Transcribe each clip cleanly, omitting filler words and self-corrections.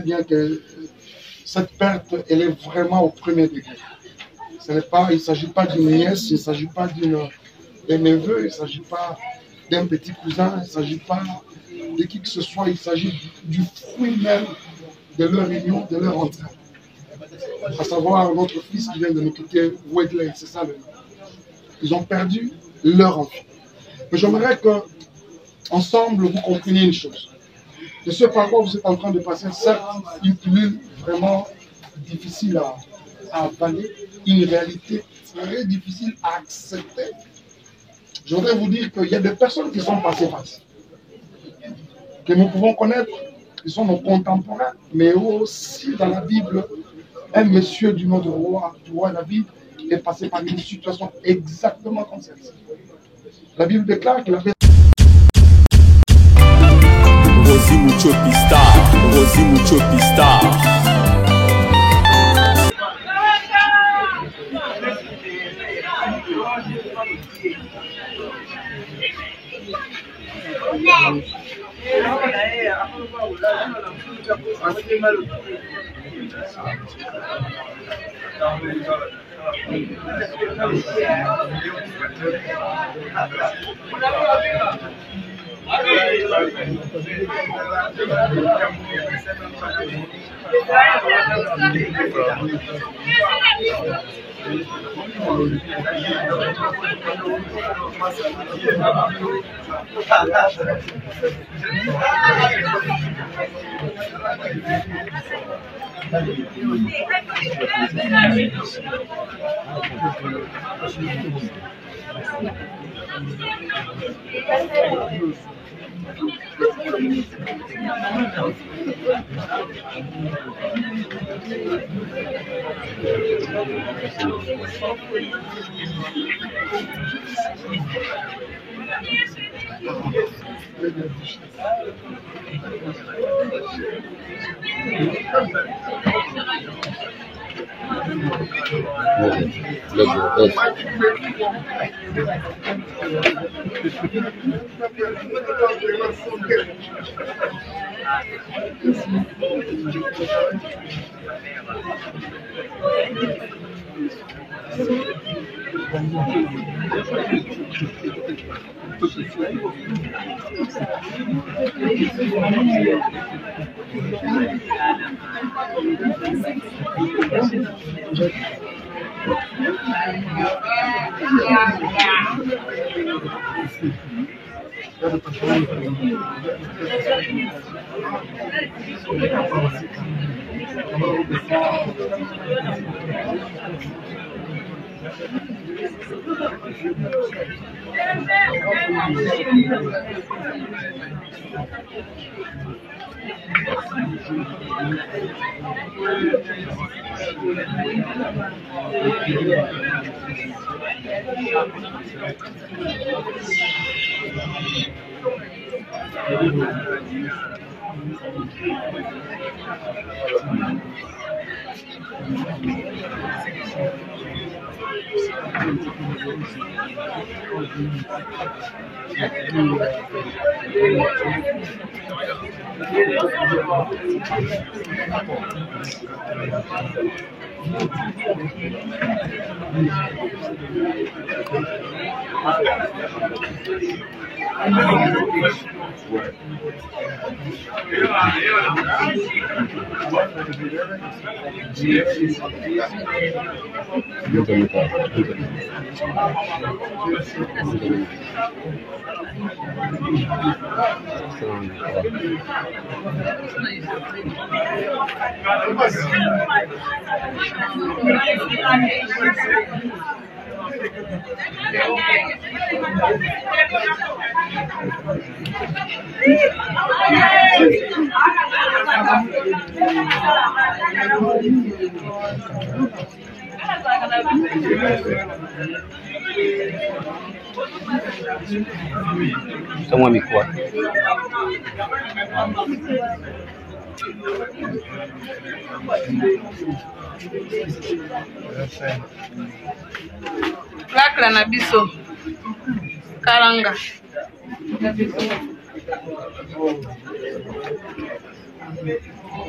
bien que cette perte, elle est vraiment au premier degré. Il ne s'agit pas d'une nièce, il ne s'agit pas d'un neveu, il ne s'agit pas d'un petit cousin, il ne s'agit pas de qui que ce soit, il s'agit du fruit même de leur union, de leur entraide. À savoir notre fils qui vient de nous quitter, Wedley, c'est ça le nom. Ils ont perdu leur enfant. Mais j'aimerais qu'ensemble vous compreniez une chose. De ce par quoi vous êtes en train de passer, certes, une pilule vraiment difficile à avaler, une réalité très difficile à accepter. Je voudrais vous dire qu'il y a des personnes qui sont passées par ça, que nous pouvons connaître, qui sont nos contemporains, mais aussi dans la Bible, un monsieur du nom de roi David est passé par une situation exactement comme celle-ci. La Bible déclare qu'il avait Rosie Mucho Pista. Semua mie kuat. Lakla na biso karanga. Et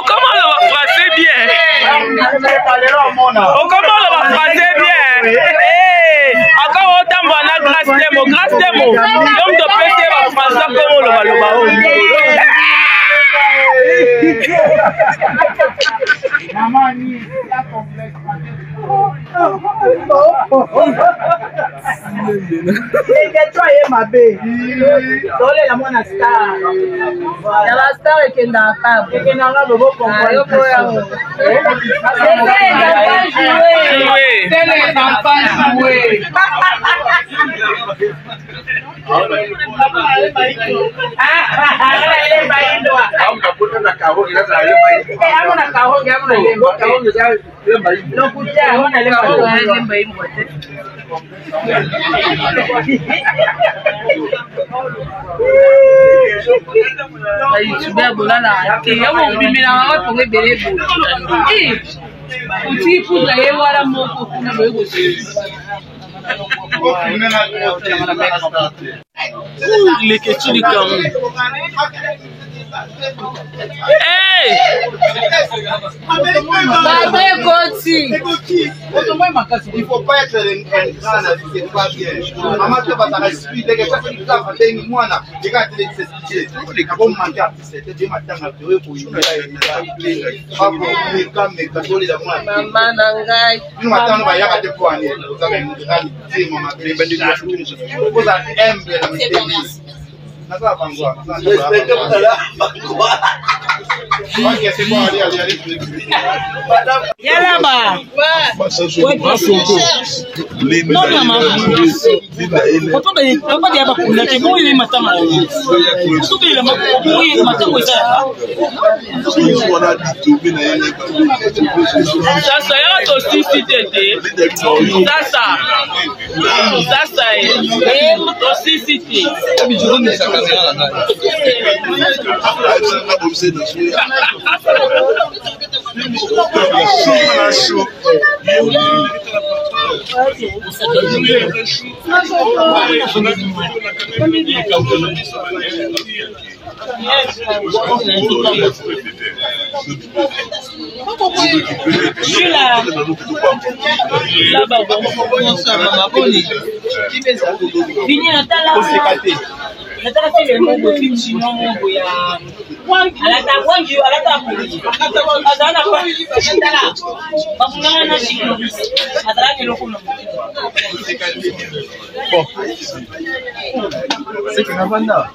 comment on va français bien? On comment on va français bien? Encore autant on a grâce démo, grâce démo. L'homme de pété va français comme on le va le bas. Maman ni la complexe. Ma belle. Tole la mona star. Ya la star que na cabo. Que na la bobo con. Les questions du Cameroun. Hey! Il ne faut pas être un grand, c'est pas bien. Maman, tu vas t'arrêter, dès que ça fait du temps, tu as moi, tu vas te laisser expliquer. Les gars, bon, matin, c'était du matin, tu as pour une C'est que Navanda.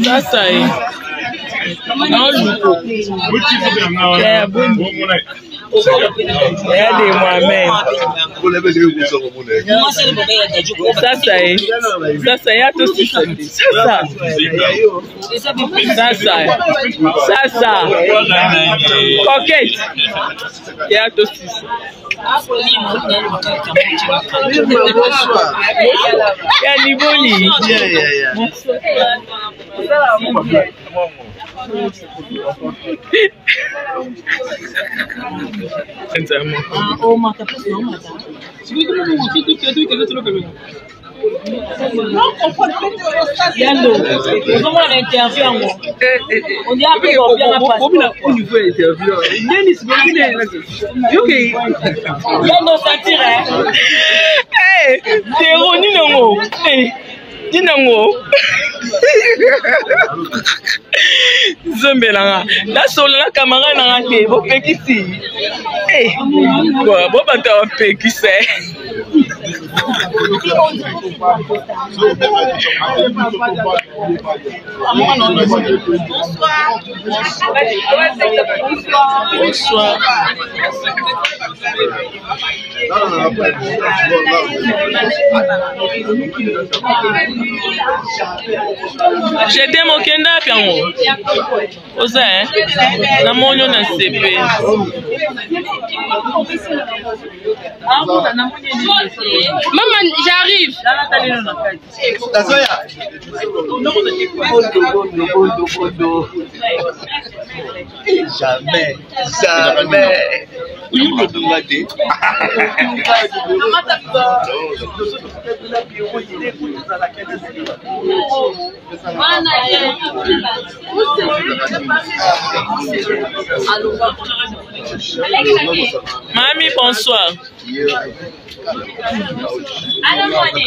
Sasa hii. Regardez moi-même. Sasa hii. Sasa ya to Sasa. Coquette. Ya to ya Niboli. Yando, comment on intervient on dit après on vient la passer. Au niveau interview. Yando sentir hein. Eh, c'est Roni non. Eh, dinango. Zombelanga. La sola la camarade na raté, bo pekisi. Eh, quoi, bo bata pekisi. Bonsoir. J'étais mon kenda piango. Oza hein. Na monyo na CP. Maman, j'arrive. Jamais. Oui, le Dongate. Mami, bonsoir.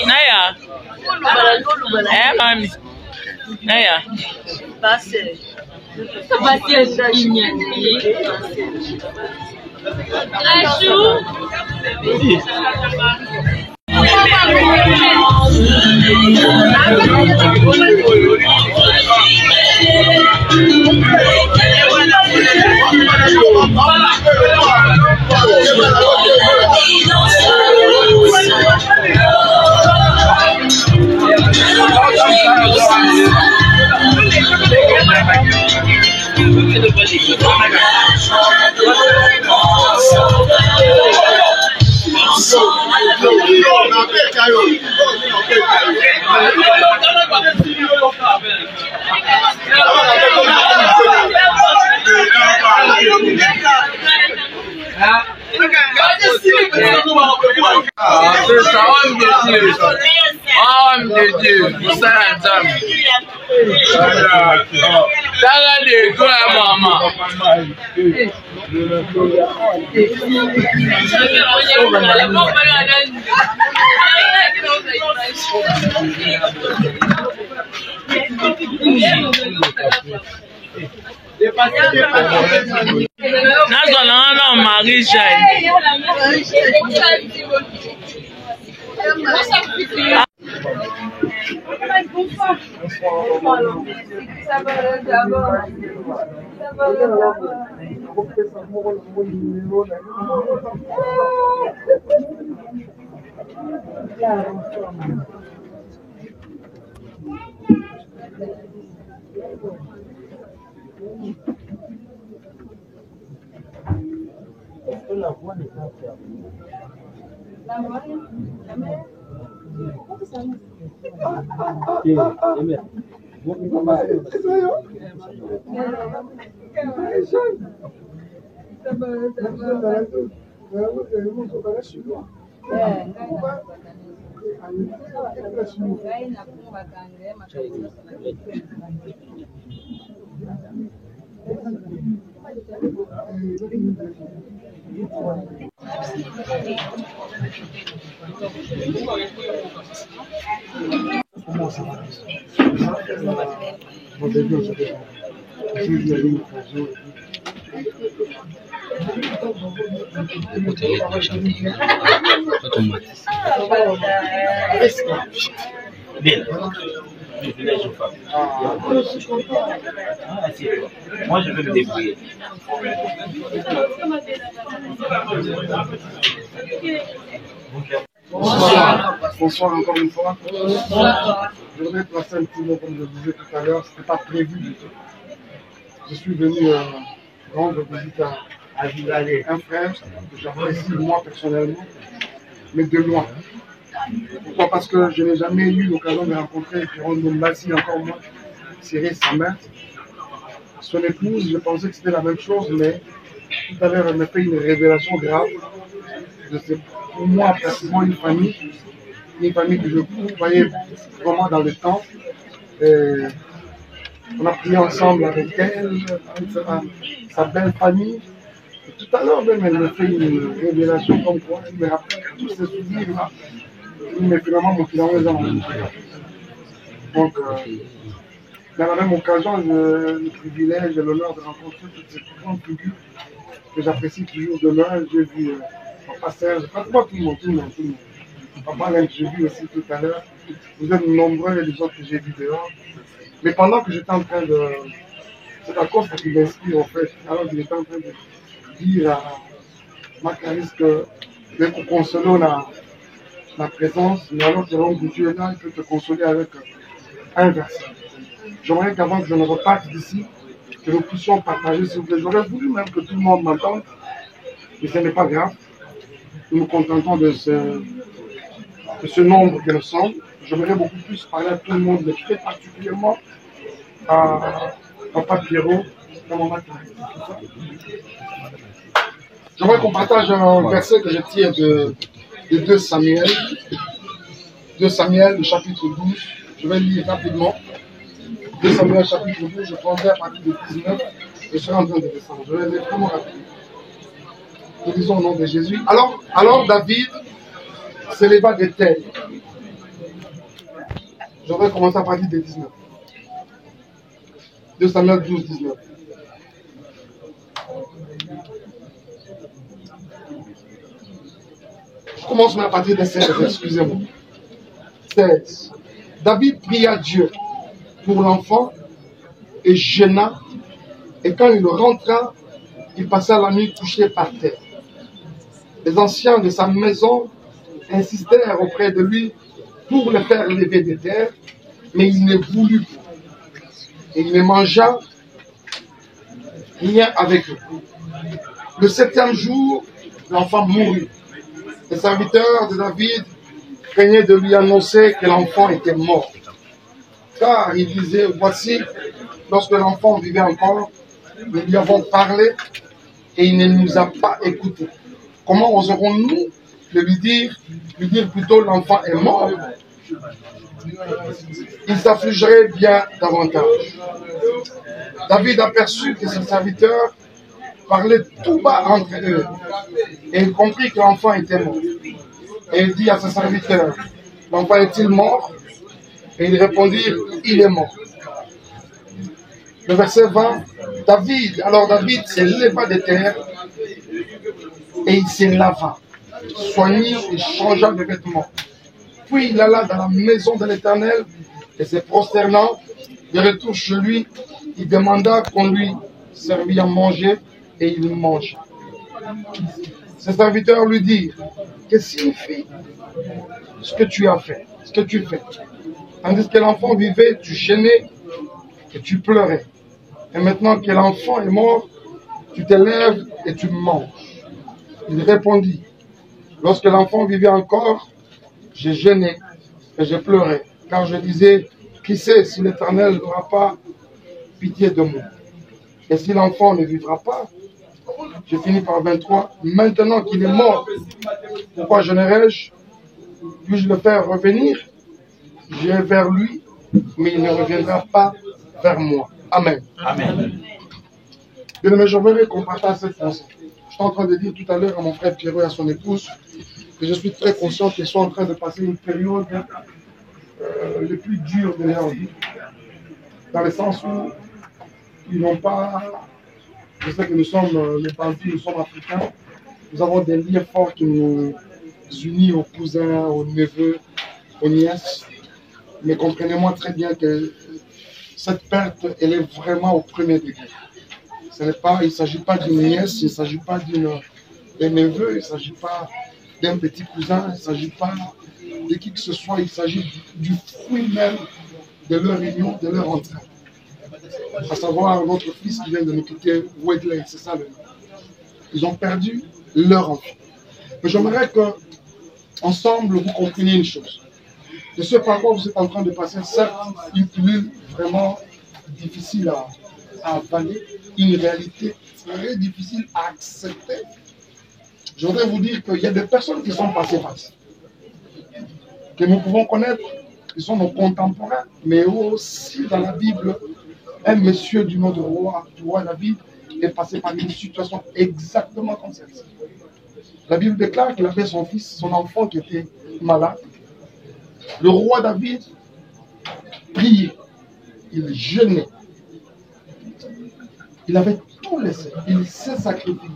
Naya. Eh, mami. Naya. Nazalana Marie Jai. Moi, je veux me débrouiller. Bonsoir encore une fois. Je voudrais placer un petit mot comme je le disais tout à l'heure, ce n'était pas prévu du tout. Je suis venu rendre visite à un frère que j'apprécie moi personnellement, mais de loin. Pourquoi? Parce que je n'ai jamais eu l'occasion de rencontrer Jérôme Dombassi, encore moins Cyril, sa mère. Son épouse, je pensais que c'était la même chose, mais tout à l'heure, elle m'a fait une révélation grave. C'est pour moi pratiquement une famille que je voyais vraiment dans le temps. Et on a prié ensemble avec elle, avec sa belle famille. Et tout à l'heure même, elle m'a fait une révélation comme quoi, elle me rappelle tous ces souvenirs-là. Mais finalement, mon client est dans le Donc, dans la même occasion, j'ai le privilège et l'honneur de rencontrer toutes ces grandes figures que j'apprécie toujours de loin. J'ai vu Papa Serge, pratiquement tout le monde. Papa Lem, j'ai vu aussi tout à l'heure. Vous êtes nombreux et les autres que j'ai vus dehors. Mais pendant que j'étais en train de... C'est la cause qui m'inspire en fait. Alors qu'il était en train de dire à Macaris que de te consoler la présence, mais alors que l'homme de Dieu est là, il peut te consoler avec un verset. J'aimerais qu'avant que je ne reparte d'ici, que nous puissions partager s'il vous plaît. J'aurais voulu même que tout le monde m'entende, mais ce n'est pas grave. Nous nous contentons de ce nombre que nous sommes. J'aimerais beaucoup plus parler à tout le monde, mais très particulièrement à Papa Pierrot, à Maman Clarisse. J'aimerais qu'on partage un verset que je tire de 2 Samuel. 2 Samuel, le chapitre 12. Je vais lire rapidement. 2 Samuel, chapitre 12, je prendrai à partir de 19. Je serai en train de descendre. Je vais lire vraiment rapidement. Nous disons au nom de Jésus. Alors David s'éleva des terres. Je vais commencer à partir de 19. 2 Samuel 12, 19. Je commence à partir de 16, excusez-moi. 16. David pria Dieu pour l'enfant et jeûna, et quand il rentra, il passa la nuit couché par terre. Les anciens de sa maison insistèrent auprès de lui pour le faire lever des terres, mais il ne voulut pas. Et il ne mangea rien avec eux. Le 7e jour, l'enfant mourut. Les serviteurs de David craignaient de lui annoncer que l'enfant était mort. Car il disait, voici, lorsque l'enfant vivait encore, nous lui avons parlé et il ne nous a pas écoutés. Comment oserons-nous de lui dire plutôt l'enfant est mort? Il s'affligerait bien davantage. David aperçut que ses serviteurs parlaient tout bas entre eux et il comprit que l'enfant était mort. Et il dit à ses serviteurs, l'enfant est-il mort? Et ils répondirent, il est mort. Le verset 20, alors David s'éleva des terres et il se lava, soignit et changea de vêtements. Puis il alla dans la maison de l'Éternel et se prosternant, de retour chez lui, il demanda qu'on lui servît à manger et il mangea. Ses serviteurs lui dirent, que signifie ce que tu as fait, ce que tu fais? Tandis que l'enfant vivait, tu gênais et tu pleurais. Et maintenant que l'enfant est mort, tu te lèves et tu manges. Il répondit, lorsque l'enfant vivait encore, j'ai gêné et j'ai pleuré, car je disais, Qui sait si l'Éternel n'aura pas pitié de moi? Et si l'enfant ne vivra pas? Je finis par 23. Maintenant qu'il est mort, pourquoi générais-je? Puis-je le faire revenir? J'ai vers lui, mais il ne reviendra pas vers moi. Amen. Amen. Bien aimé, j'aimerais qu'on partage cette pensée. Je suis en train de dire tout à l'heure à mon frère Pierrot et à son épouse que je suis très conscient qu'ils sont en train de passer une période le plus dure de leur vie. Dans le sens où ils n'ont pas... Je sais que nous sommes les Bantous, nous sommes africains. Nous avons des liens forts qui nous unissent aux cousins, aux neveux, aux nièces. Mais comprenez-moi très bien que cette perte, elle est vraiment au premier degré. Il ne s'agit pas d'une nièce, il ne s'agit pas d'un neveu, il ne s'agit pas d'un petit cousin, il ne s'agit pas de qui que ce soit, il s'agit du fruit même de leur union, de leur entraide. À savoir notre fils qui vient de nous quitter, Wedley, c'est ça le nom. Ils ont perdu leur enfant. Mais j'aimerais qu'ensemble vous compreniez une chose. De ce par quoi vous êtes en train de passer, certes, une pilule vraiment difficile à avaler, une réalité très difficile à accepter. Je voudrais vous dire qu'il y a des personnes qui sont passées par ça, que nous pouvons connaître, qui sont nos contemporains, mais aussi dans la Bible, un monsieur du nom de roi David est passé par une situation exactement comme celle-ci. La Bible déclare qu'il avait son fils, son enfant qui était malade. Le roi David priait, il jeûnait. Il avait tout laissé, il s'est sacrifié.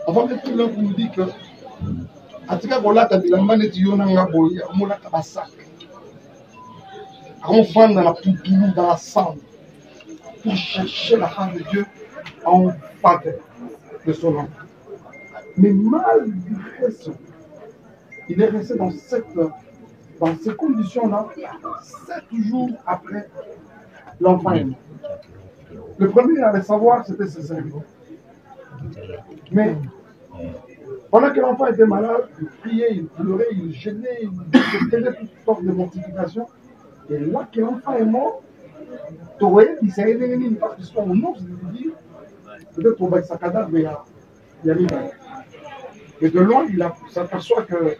On va mettre là pour nous dire que dans la poutoulou, dans la cendre, pour chercher la face de Dieu en faveur de son enfant. Mais malgré ça, il est resté dans ces conditions-là, 7 jours après l'enfant est mort. Le premier à le savoir, c'était ses serviteurs. Mais pendant que l'enfant était malade, il priait, il pleurait, il gênait, il faisait toutes sortes de mortifications. Et là que l'enfant est mort, tu voyais qu'il s'est réveillé une partition au nom, je dire, peut-être au bac sa cadavre, il y a mis. Mais de loin, il s'aperçoit que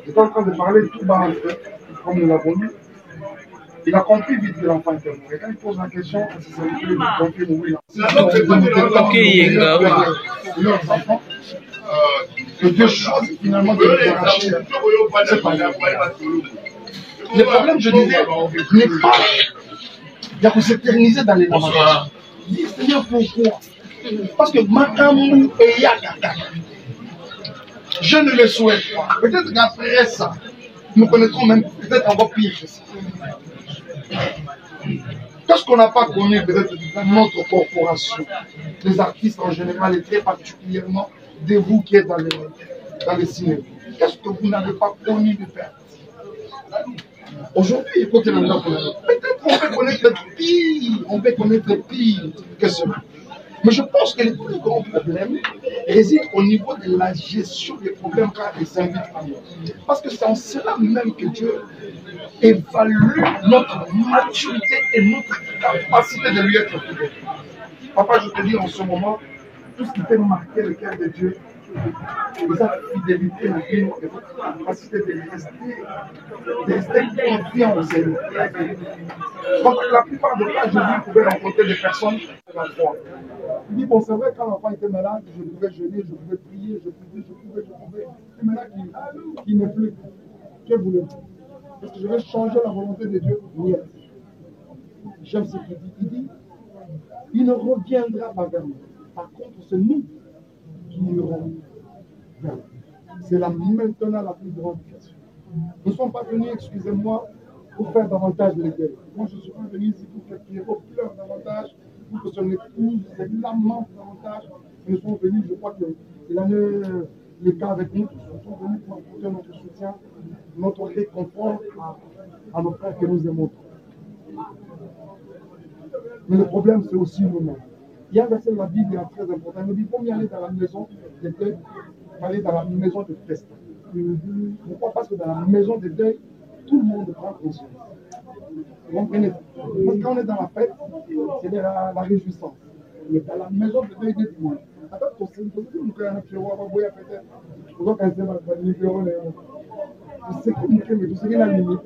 j'étais en train de parler tout bas, comme nous l'avons lu. Il a compris vite que l'enfant était mort. Et quand il pose la question, il a compris mourir. Leurs enfants, que Dieu choisit finalement de les arracher. C'est pas grave. Le problème, je disais, n'est pas de s'éterniser dans les moments. Dis, Seigneur, pourquoi? Parce que Makamou et Yakaka, je ne le souhaite pas. Peut-être qu'après ça, nous connaîtrons même peut-être encore pire que ça. Qu'est-ce qu'on n'a pas connu peut-être dans notre corporation, les artistes en général et très particulièrement de vous qui êtes dans les cinémas? Qu'est-ce que vous n'avez pas connu de faire? Aujourd'hui, écoutez peut-être on peut connaître pire que cela. Mais je pense que le plus grand problème réside au niveau de la gestion des problèmes quand ils s'invitent à nous. Parce que c'est en cela même que Dieu évalue notre maturité et notre capacité de lui être fidèle. Papa, je te dis en ce moment, tout ce qui fait marquer le cœur de Dieu, c'est sa fidélité et votre capacité de rester confiant au Seigneur. Donc, la plupart des cas, Jésus pouvait rencontrer des personnes qui ont la foi. Il dit, bon, c'est vrai, quand l'enfant était malade, je pouvais jeûner, je pouvais prier, je pouvais. Et maintenant qu'il n'est plus, que voulez-vous? Est-ce que je vais changer la volonté de Dieu? Oui. J'aime ce qu'il dit. Il dit, il ne reviendra pas vers nous. Par contre, c'est nous qui irons vers lui. C'est maintenant la plus grande question. Nous ne sommes pas venus, excusez-moi, pour faire davantage de deuil. Moi, je suis pas venu ici pour que Pierrot pleure davantage, pour que son épouse se lamente davantage. Nous sommes venus, je crois qu'il a le cas avec nous. Nous sommes venus pour apporter notre soutien, notre réconfort à nos frères que nous aimons. Mais le problème, c'est aussi nous-mêmes. Il y a un verset de la Bible très important. Il nous dit, il faut mieux aller dans la maison des deuils, aller dans la maison de festin. Pourquoi? Parce que dans la maison des deuils, tout le monde prend conscience. Vous comprenez? Parce que quand on est dans la fête, c'est la réjouissance. Mais dans la maison de Dieu, il dit moi. Attends, tu sais que tu sais communiquer, mais tu sais qu'il y a une limite.